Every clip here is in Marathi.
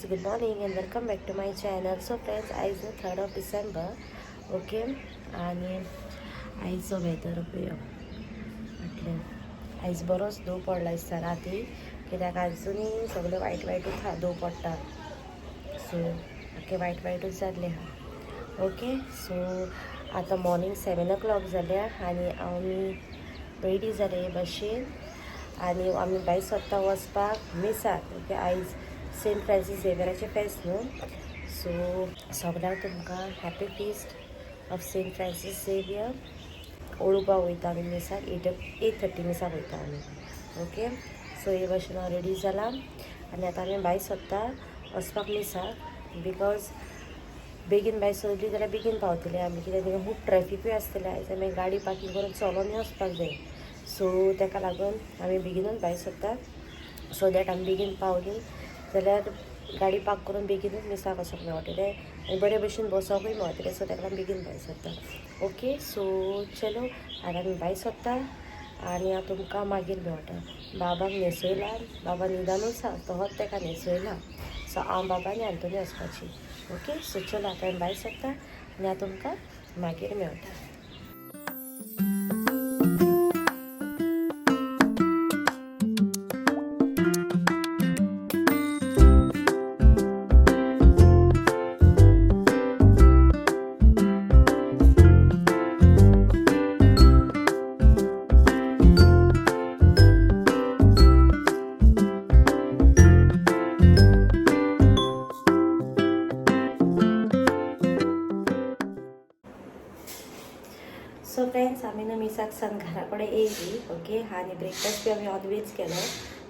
Friends, good morning and welcome back to my channel. So friends, आयज 3 डिसेंबर ओके. आणि आयजो वेदर पळय म्हटलें आयज बरोच दव पडला दिसता राती, कित्याक आजुनूय सगळें वायट वायटूच हा दव पडटा. सो सारकें वायट वायटूच जाल्लें हा ओके. सो आतां मॉर्निंग 7 o'clock जाल्या आनी आमी रेडी जाले बशेन आनी आमी भायर सरता वचपाक मिसाक ओके. आयज सेंट फ्रांसीस झेवियराचें फेस्त न्हू. सो सगळ्यांक तुमकां happy feast of Saint Francis Xavier. ओळूपाक वयता आमी मिसाक 8:30 मिसाक वयता आमी ओके. सो हे भाशेन हांव रेडी जालां आनी आतां आमी भायर सरता वचपाक मिसाक. बिकॉज बेगीन भायर सरली जाल्यार बेगीन पावतले आमी, कित्याक थिंगा खूब ट्रॅफिकूय आसतलें. आयज आमी गाडी पार्किंग करून चलोन वचपाक जाय. सो ताका लागून आमी बेगीनूच भायर सरता, सो दॅट आमी बेगीन पावली जाल्यार गाडी पार्क करून बेगीनूच मिसाक वचूंक मेळटलें आनी बरे भशेन बसोंकूय मेळटलें. सो ताका लागून बेगीन भायर सरता ओके. सो चलो आतां आमी भायर सरता आनी हांव तुमकां मागीर मेळटा. बाबाक न्हेसयला, बाबा न्हिदानूच आसा, तो होच ताका न्हेसयला. सो हांव बाबा आनी आंतोनी वचपाची ओके. सो चलो आतां आमी भायर सरता आनी हांव तुमकां मागीर मेळटा. सो फ्रेंड्स, आमी न्हू मिसाक सान घरा कडेन येयली ओके. आनी ब्रेकफास्ट बी आमी ऑलवेज केलो.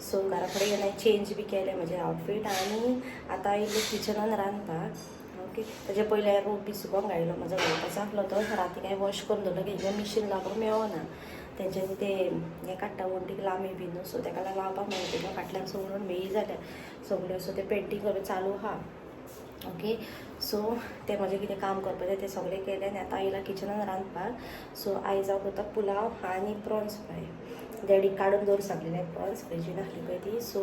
सो घरा कडेन येवन चेंज बी केलें म्हजें आउटफीट आनी आतां येयलें किचनान रांदपाक ओके. ताचे पयलीं हांवें रोप बी सुकोवंक घातलो. म्हजो घोवपाचो आसलो तो राती कांय वॉश करून दवरलो की हेजें मिशीन लावपाक मेळना. तेंच्यांनी तें हें काडटा वंटीक लांबी बी न्हू. सो ताका लागून लावपाक मेळटलें. फाटल्यान सवरून मेळी जाल्या सगळ्यो. सो तें पेंटींग सगळें चालू आहा ओके. सो तें म्हजें कितें काम करपाचें तें सगळें केलें आनी आतां येयलां किचनान रांदपाक. सो आयज हांव करता पुलाव आनी प्रॉन्स फ्राय. डॅडीक काडून दवर सांगलेलें प्रॉन्स, फ्रिजीन आसली पळय ती. सो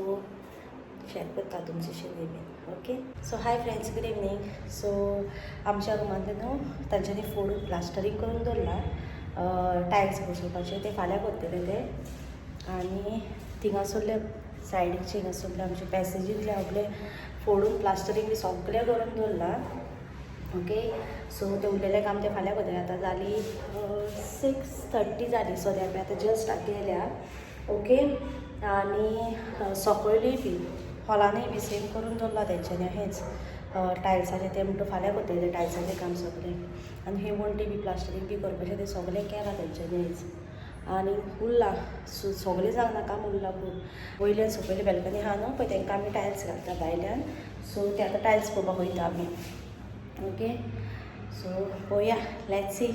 शेअर करता तुमचेशी बीन okay. So hi friends, good evening. So आमच्या रुमांतलें न्हू तांच्यांनी फोडून प्लास्टरींग करून दवरलां टायल्स बसोवपाचें. ते फाल्यां करतले ते. आनी थिंगासरले सायडीकचे हिंगासरले आमचे पॅसेजींतले सगळे फोडून प्लास्टरींग बी सगळें करून दवरलां ओके. सो तें उरलेलें काम तें फाल्यां करतलें. आतां जाली 6:30 जाली. सो ते आमी आतां जस्ट आतां येयल्या ओके. आनी सकयलीय बी हॉलानूय बी सेम करून दवरलां तेंच्यांनी हेंच टायल्साचें. तें म्हणटा फाल्यां करतलें तें टायल्साचें काम सगळें. आनी हें वण्टी बी प्लास्टरींग बी करपाचें तें सगळें केलां तेंच्यांनी हेंच. आनी उरलां सगळें जावना काम उरलां खूब. वयल्यान सकयली बॅल्कनी आहा न्हू पळय तांकां आमी टायल्स घालता भायल्यान. सो ते आतां टायल्स पळोवपाक वयता आमी ओके. सो पळोवया लेट्स सी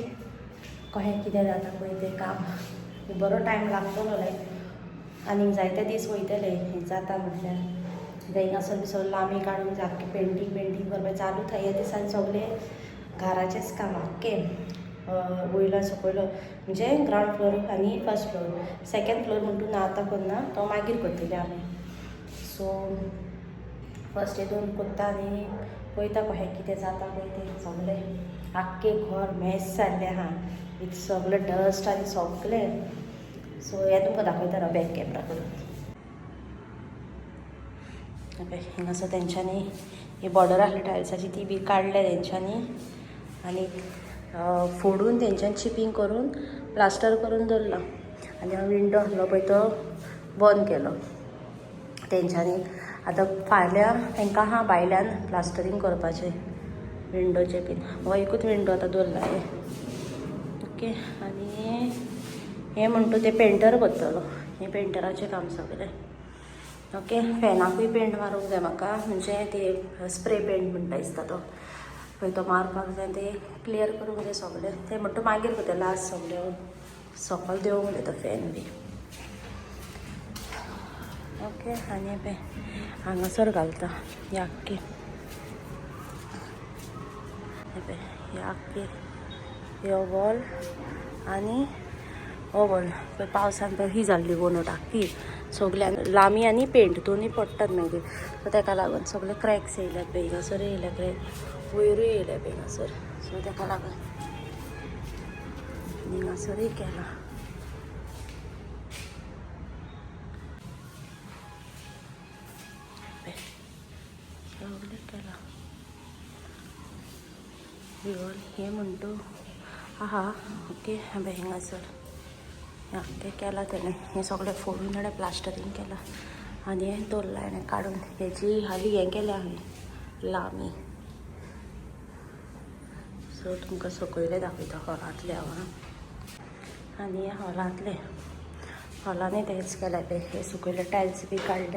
कशें कितें जाता पळय तें काम. बरो टायम लागतलो लायक आनीक जायते दीस वयतले हें जाता म्हटल्यार. हिंगासर बी सगळें लांबी काडून सारकें पेंटींग करपाचें चालू था ह्या दिसांनी सगळें घराचेंच काम आख्खें. वयलो सकयलो म्हणजे ग्रावंड फ्लोर आनी फर्स्ट फ्लोर. सेकेंड फ्लोर म्हणटून ना आतां करना, तो मागीर करतले आमी. सो फर्स्ट हितून करता आनी पळयता कशें कितें जाता पळय तें सगळें. आख्खें घर मॅस जाल्लें आहा विथ सगळें डस्ट आनी सगळें. सो हें तुमकां दाखयता राव बॅक कॅमेरा करून. हिंगासर तेंच्यांनी ही बॉर्डर आसली टायल्साची ती बी काडल्या तेंच्यांनी आनी फोडून तेंच्यांनी चिपींग करून प्लास्टर करून दवरलां. आनी हांव विंडो आसलो पळय तो बंद केलो तेंच्यांनी. आतां फाल्यां तांकां आहा भायल्यान प्लास्टरींग करपाचें विंडोचें बीन. हो एकूच विंडो आतां दवरला हे ओके. आनी हें म्हणटा तें पेंटर करतलो. हें पेंटराचें काम सगळें ओके. फॅनाकूय पेंट मारूंक जाय म्हाका, म्हणजे ते स्प्रे पेंट म्हणटा दिसता तो पळय तो मारपाक जाय. तें क्लियर करूंक जाय सगळें. तें म्हणटा मागीर करता लास्ट सगळें सकयल देंवोंक जाय तो फॅन बी ओके. आनी पळय हांगासर घालता हे आख्खें. हे पळय हे आख्खें यो वॉल आनी हो बोल पावसान तर ही जाल्ली गोनो टाकी सगळ्यान लांबी आनी पेंट दोन्ही पडटात मागीर सो ताका लागून सगळे क्रॅक्स येयल्यात बेगासर येयल्या क्रॅक वयरूय येयल्या बेगासर सो ताका लागून हिंगासरूय केला सगळें केला विवल हे म्हणतो आहा ओके हिंगासर ते केला त्याने हे सगळें फोडून हाडे प्लास्टरींग केला आनी हें दवरला हेणें काडून हेजी हालीं हें केलें हांवें लांबी सो तुमकां सकयले दाखयता हॉलांतले हांव आनी हॉलांतले हॉलांनी तेंच केलें पळय हे सकयले टायल्स बी काडले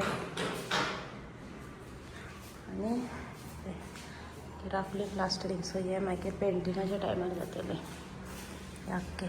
आनी राखले प्लास्टरींग सो हे मागीर पेंटिंगाच्या टायमार जातलें ओके